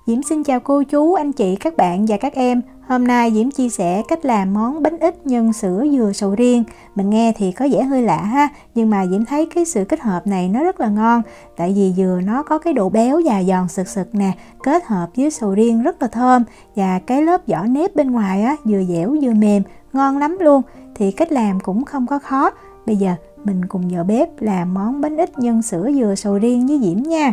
Diễm xin chào cô chú, anh chị, các bạn và các em. Hôm nay Diễm chia sẻ cách làm món bánh ít nhân sữa dừa sầu riêng. Mình nghe thì có vẻ hơi lạ ha, nhưng mà Diễm thấy cái sự kết hợp này nó rất là ngon. Tại vì dừa nó có cái độ béo và giòn sực sực nè, kết hợp với sầu riêng rất là thơm. Và cái lớp vỏ nếp bên ngoài á, vừa dẻo vừa mềm, ngon lắm luôn. Thì cách làm cũng không có khó. Bây giờ mình cùng vào bếp làm món bánh ít nhân sữa dừa sầu riêng với Diễm nha.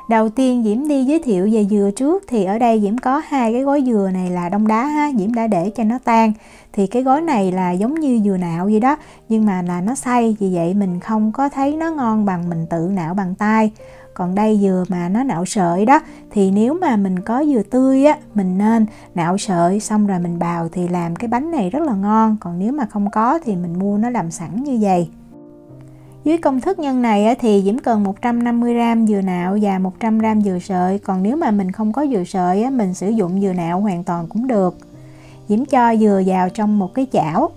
Đầu tiên Diễm đi giới thiệu về dừa trước. Thì ở đây Diễm có hai cái gói dừa này là đông đá ha, Diễm đã để cho nó tan. Thì cái gói này là giống như dừa nạo vậy đó, nhưng mà là nó xay, vì vậy mình không có thấy nó ngon bằng mình tự nạo bằng tay. Còn đây dừa mà nó nạo sợi đó, thì nếu mà mình có dừa tươi á, mình nên nạo sợi xong rồi mình bào thì làm cái bánh này rất là ngon. Còn nếu mà không có thì mình mua nó làm sẵn như vậy. Dưới công thức nhân này thì Diễm cần 150g dừa nạo và 100g dừa sợi. Còn nếu mà mình không có dừa sợi, mình sử dụng dừa nạo hoàn toàn cũng được. Diễm cho dừa vào trong một cái chảo.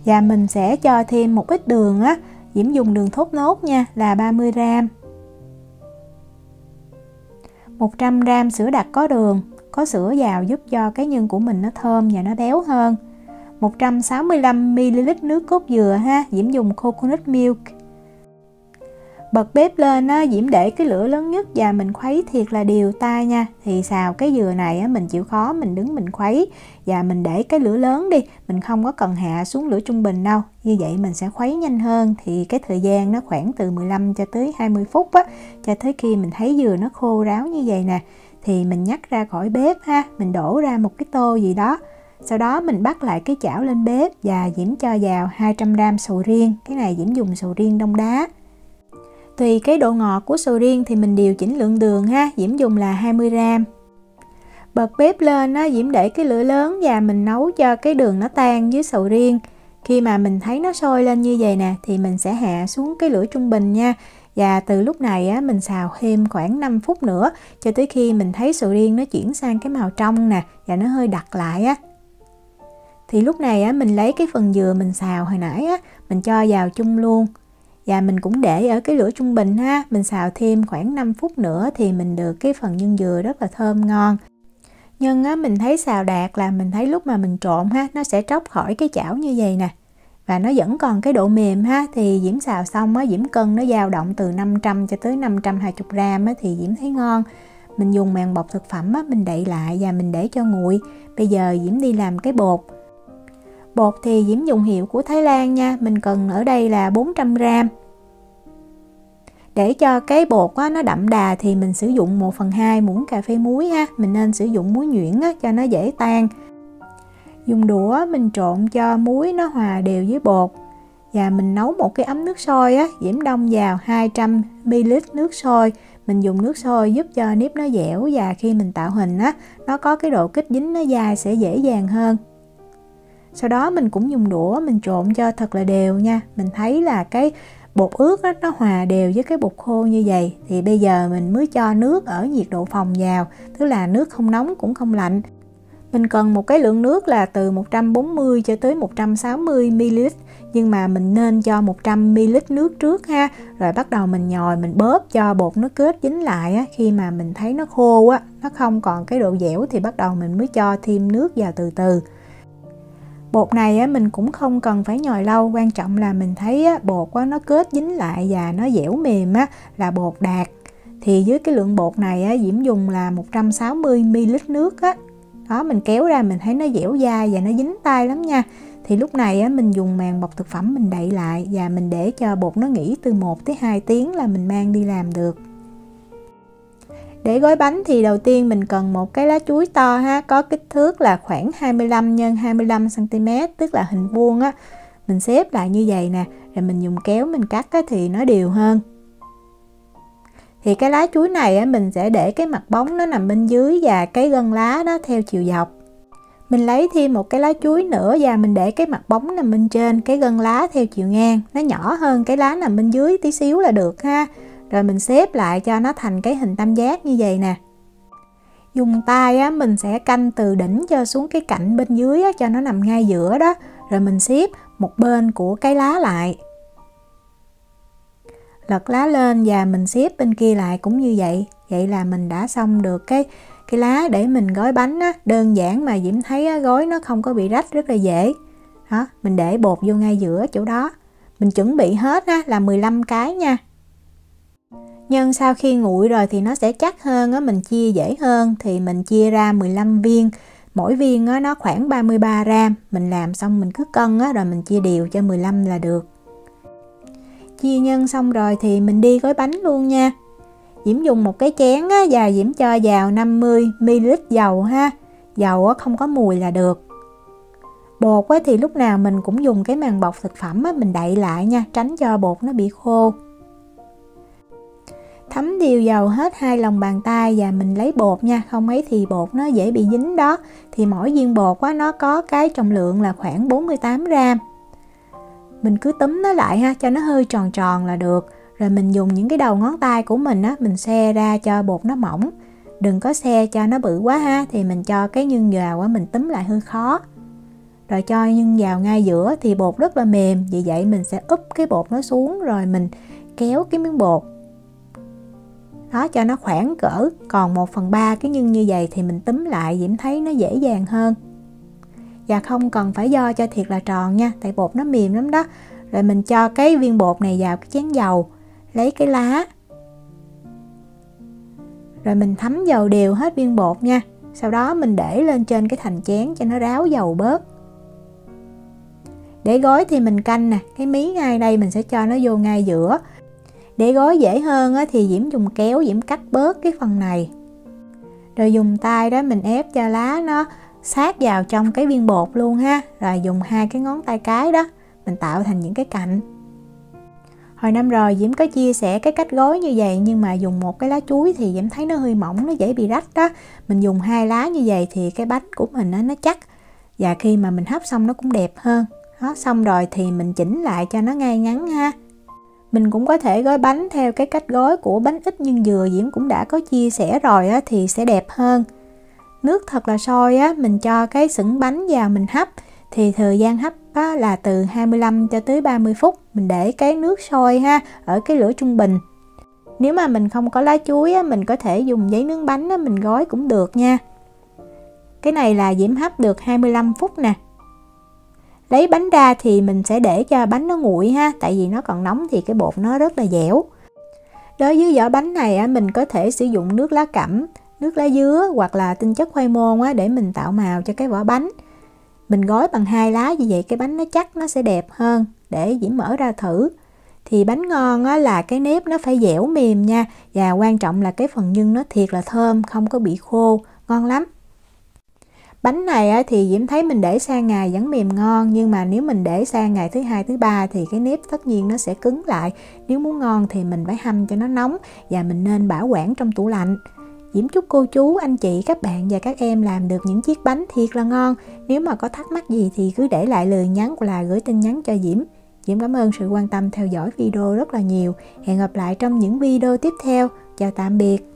Và mình sẽ cho thêm một ít đường á. Diễm dùng đường thốt nốt nha, là 30g. 100g sữa đặc có đường. Có sữa vào giúp cho cái nhân của mình nó thơm và nó béo hơn. 165ml nước cốt dừa ha, Diễm dùng coconut milk. Bật bếp lên á, Diễm để cái lửa lớn nhất và mình khuấy thiệt là đều tay nha. Thì xào cái dừa này á, mình chịu khó mình đứng mình khuấy và mình để cái lửa lớn đi, mình không có cần hạ xuống lửa trung bình đâu. Như vậy mình sẽ khuấy nhanh hơn, thì cái thời gian nó khoảng từ 15 cho tới 20 phút á, cho tới khi mình thấy dừa nó khô ráo như vậy nè. Thì mình nhắc ra khỏi bếp ha, mình đổ ra một cái tô gì đó. Sau đó mình bắt lại cái chảo lên bếp và Diễm cho vào 200g sầu riêng. Cái này Diễm dùng sầu riêng đông đá. Tùy cái độ ngọt của sầu riêng thì mình điều chỉnh lượng đường ha, Diễm dùng là 20g. Bật bếp lên á, Diễm để cái lửa lớn và mình nấu cho cái đường nó tan với sầu riêng. Khi mà mình thấy nó sôi lên như vậy nè thì mình sẽ hạ xuống cái lửa trung bình nha. Và từ lúc này á, mình xào thêm khoảng 5 phút nữa cho tới khi mình thấy sầu riêng nó chuyển sang cái màu trong nè và nó hơi đặc lại á. Thì lúc này á, mình lấy cái phần dừa mình xào hồi nãy á, mình cho vào chung luôn. Và mình cũng để ở cái lửa trung bình ha, mình xào thêm khoảng 5 phút nữa thì mình được cái phần nhân dừa rất là thơm ngon. Nhưng á, mình thấy xào đạt là mình thấy lúc mà mình trộn ha, nó sẽ tróc khỏi cái chảo như vậy nè. Và nó vẫn còn cái độ mềm ha, thì Diễm xào xong á, Diễm cân nó dao động từ 500 cho tới 520g á, thì Diễm thấy ngon. Mình dùng màng bọc thực phẩm á, mình đậy lại và mình để cho nguội. Bây giờ Diễm đi làm cái bột. Bột thì Diễm dùng hiệu của Thái Lan nha, mình cần ở đây là 400g. Để cho cái bột á, nó đậm đà thì mình sử dụng 1/2 muỗng cà phê muối ha, mình nên sử dụng muối nhuyễn á, cho nó dễ tan. Dùng đũa mình trộn cho muối nó hòa đều với bột. Và mình nấu một cái ấm nước sôi á, Diễm đông vào 200ml nước sôi. Mình dùng nước sôi giúp cho nếp nó dẻo và khi mình tạo hình á, nó có cái độ kết dính nó dai sẽ dễ dàng hơn. Sau đó mình cũng dùng đũa mình trộn cho thật là đều nha. Mình thấy là cái bột ướt đó, nó hòa đều với cái bột khô như vậy. Thì bây giờ mình mới cho nước ở nhiệt độ phòng vào, tức là nước không nóng cũng không lạnh. Mình cần một cái lượng nước là từ 140 cho tới 160ml. Nhưng mà mình nên cho 100ml nước trước ha. Rồi bắt đầu mình nhồi, mình bóp cho bột nó kết dính lại á. Khi mà mình thấy nó khô á, nó không còn cái độ dẻo thì bắt đầu mình mới cho thêm nước vào từ từ. Bột này á, mình cũng không cần phải nhồi lâu, quan trọng là mình thấy á, bột á, nó kết dính lại và nó dẻo mềm á, là bột đạt. Thì với cái lượng bột này á, Diễm dùng là 160ml nước á. Đó, mình kéo ra mình thấy nó dẻo dai và nó dính tay lắm nha. Thì lúc này á, mình dùng màng bọc thực phẩm mình đậy lại và mình để cho bột nó nghỉ từ 1 tới 2 tiếng là mình mang đi làm được. Để gói bánh thì đầu tiên mình cần một cái lá chuối to ha, có kích thước là khoảng 25 x 25cm, tức là hình vuông á. Mình xếp lại như vậy nè, rồi mình dùng kéo mình cắt á, thì nó đều hơn. Thì cái lá chuối này á, mình sẽ để cái mặt bóng nó nằm bên dưới và cái gân lá đó theo chiều dọc. Mình lấy thêm một cái lá chuối nữa và mình để cái mặt bóng nằm bên trên, cái gân lá theo chiều ngang. Nó nhỏ hơn cái lá nằm bên dưới tí xíu là được ha. Rồi mình xếp lại cho nó thành cái hình tam giác như vậy nè. Dùng tay á, mình sẽ canh từ đỉnh cho xuống cái cạnh bên dưới á, cho nó nằm ngay giữa đó. Rồi mình xếp một bên của cái lá lại. lật lá lên và mình xếp bên kia lại cũng như vậy. Vậy là mình đã xong được cái lá để mình gói bánh á. Đơn giản mà Diễm thấy á, gói nó không có bị rách, rất là dễ. Đó, mình để bột vô ngay giữa chỗ đó. Mình chuẩn bị hết á, là 15 cái nha. Nhưng sau khi nguội rồi thì nó sẽ chắc hơn á, mình chia dễ hơn. Thì mình chia ra 15 viên. Mỗi viên á, nó khoảng 33 gram. Mình làm xong mình cứ cân á, rồi mình chia đều cho 15 là được. Chia nhân xong rồi thì mình đi gói bánh luôn nha. Diễm dùng một cái chén á, và Diễm cho vào 50 ml dầu ha. Dầu á, không có mùi là được. Bột á, thì lúc nào mình cũng dùng cái màng bọc thực phẩm á, mình đậy lại nha, tránh cho bột nó bị khô. Thấm đều dầu hết 2 lòng bàn tay và mình lấy bột nha, không ấy thì bột nó dễ bị dính đó. Thì mỗi viên bột á, nó có cái trọng lượng là khoảng 48 gram. Mình cứ túm nó lại ha, cho nó hơi tròn tròn là được. Rồi mình dùng những cái đầu ngón tay của mình á, mình xe ra cho bột nó mỏng. Đừng có xe cho nó bự quá ha, thì mình cho cái nhân vào á, mình túm lại hơi khó. Rồi cho nhân vào ngay giữa thì bột rất là mềm. Vì vậy mình sẽ úp cái bột nó xuống rồi mình kéo cái miếng bột. Đó, cho nó khoảng cỡ còn 1/3 cái nhân như vậy thì mình túm lại, Diễm thấy nó dễ dàng hơn. Và không cần phải do cho thiệt là tròn nha, tại bột nó mềm lắm đó. Rồi mình cho cái viên bột này vào cái chén dầu, lấy cái lá. Rồi mình thấm dầu đều hết viên bột nha. Sau đó mình để lên trên cái thành chén cho nó ráo dầu bớt. Để gói thì mình canh nè, cái mí ngay đây mình sẽ cho nó vô ngay giữa. Để gói dễ hơn á, thì Diễm dùng kéo, Diễm cắt bớt cái phần này. Rồi dùng tay đó mình ép cho lá nó sát vào trong cái viên bột luôn ha. Rồi dùng 2 cái ngón tay cái đó, mình tạo thành những cái cạnh. Hồi năm rồi Diễm có chia sẻ cái cách gói như vậy, nhưng mà dùng một cái lá chuối thì Diễm thấy nó hơi mỏng, nó dễ bị rách đó. Mình dùng 2 lá như vậy thì cái bánh của mình nó chắc. Và khi mà mình hấp xong nó cũng đẹp hơn. Đó, xong rồi thì mình chỉnh lại cho nó ngay ngắn ha. Mình cũng có thể gói bánh theo cái cách gói của bánh ít nhân dừa, Diễm cũng đã có chia sẻ rồi á, thì sẽ đẹp hơn. Nước thật là sôi á, mình cho cái sửng bánh vào mình hấp. Thì thời gian hấp á, là từ 25 cho tới 30 phút. Mình để cái nước sôi ha, ở cái lửa trung bình. Nếu mà mình không có lá chuối á, mình có thể dùng giấy nướng bánh á, mình gói cũng được nha. Cái này là Diễm hấp được 25 phút nè. Lấy bánh ra thì mình sẽ để cho bánh nó nguội ha, tại vì nó còn nóng thì cái bột nó rất là dẻo. Đối với vỏ bánh này á, mình có thể sử dụng nước lá cẩm, nước lá dứa hoặc là tinh chất khoai môn á, để mình tạo màu cho cái vỏ bánh. Mình gói bằng 2 lá như vậy cái bánh nó chắc, nó sẽ đẹp hơn. Để Diễm mở ra thử. Thì bánh ngon á, là cái nếp nó phải dẻo mềm nha. Và quan trọng là cái phần nhân nó thiệt là thơm, không có bị khô, ngon lắm. Bánh này á, thì Diễm thấy mình để sang ngày vẫn mềm ngon. Nhưng mà nếu mình để sang ngày thứ 2, thứ 3 thì cái nếp tất nhiên nó sẽ cứng lại. Nếu muốn ngon thì mình phải hâm cho nó nóng. Và mình nên bảo quản trong tủ lạnh. Diễm chúc cô chú, anh chị, các bạn và các em làm được những chiếc bánh thiệt là ngon. Nếu mà có thắc mắc gì thì cứ để lại lời nhắn hoặc là gửi tin nhắn cho Diễm. Diễm cảm ơn sự quan tâm theo dõi video rất là nhiều. Hẹn gặp lại trong những video tiếp theo. Chào tạm biệt.